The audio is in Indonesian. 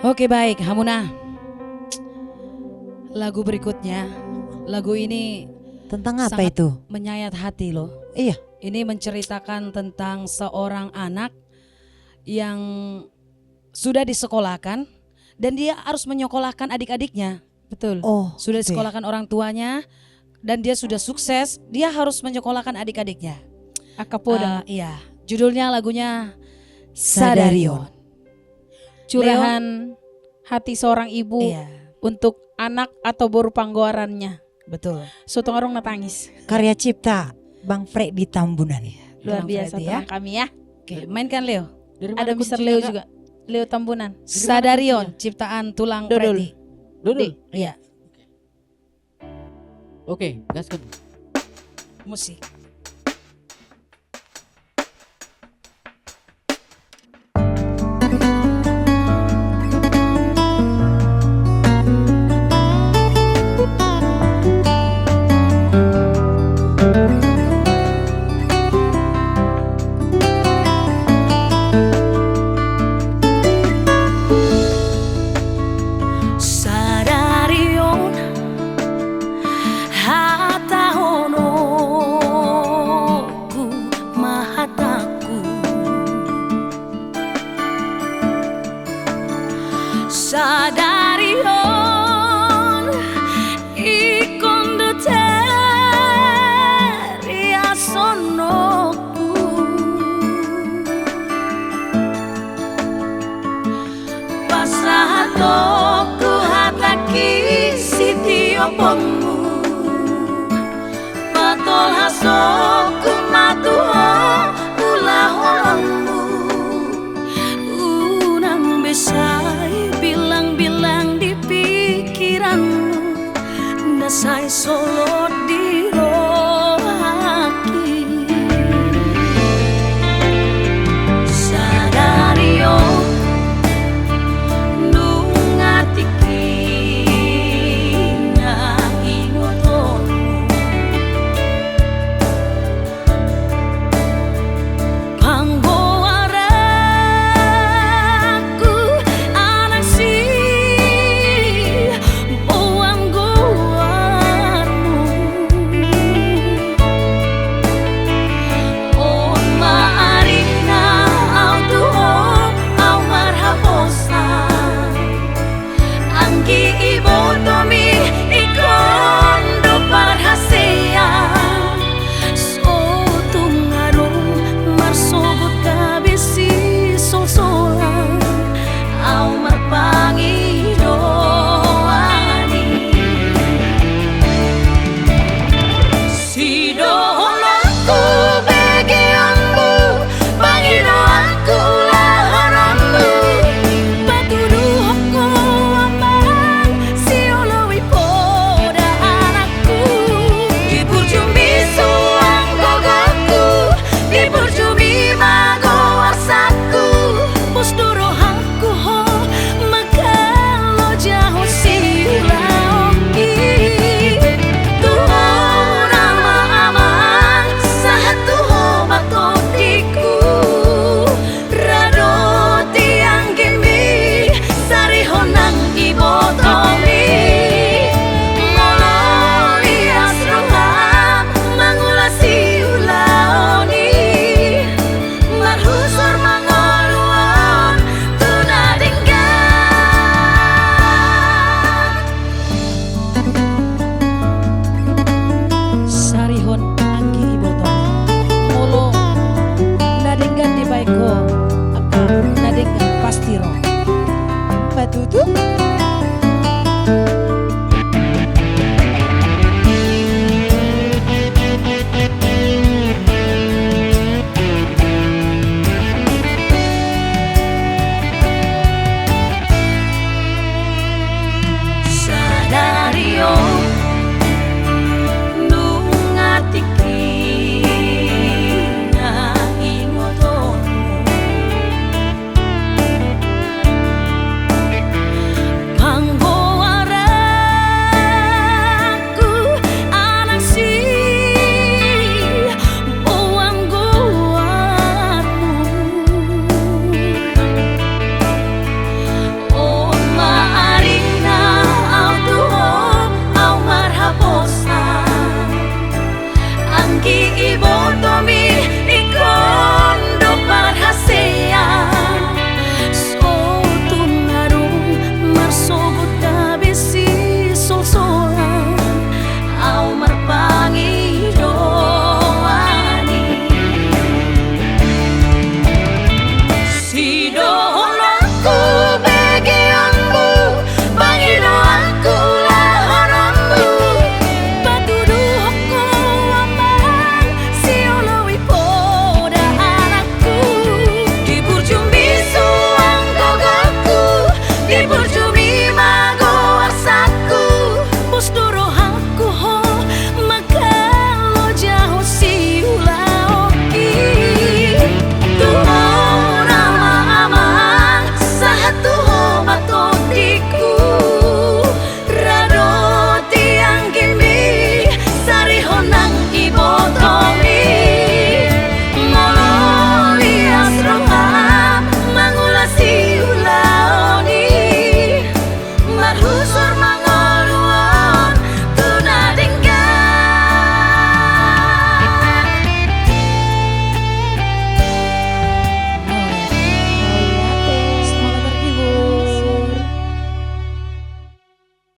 Oke baik, Hamuna. Lagu berikutnya, lagu ini Tentang apa sangat itu? menyayat hati loh. Iya. Ini menceritakan tentang seorang anak yang sudah disekolahkan dan dia harus menyekolahkan adik-adiknya. Betul. Oh, Sudah gitu ya. disekolahkan orang tuanya dan dia sudah sukses, dia harus menyekolahkan adik-adiknya. Akapoda. Iya, judulnya lagunya Sadarion. Sadarion. Curahan hati seorang ibu Iya, untuk anak atau baru panggoarannya. betul. Sotong arung natangis. Karya cipta Bang Freddy Tambunan. Luar Bang biasa Freddy tenang kami ya. Oke, mainkan Leo. Ada Mr. Leo juga. Leo Tambunan. Sadarion, ciptaan tulang Dodol. Freddy. Dodol. Iya, Oke, gaskan. musik. Sadarion hatahonoku mahataku Sadarion ikonduteria sonoku Pasatoku hataki sitio pomu Patol hasoku matuho ulah olongmu Unang besai bilang-bilang di pikiranmu Nasai solo di rohaki Sadario Nadinggan pastiro. Batutu.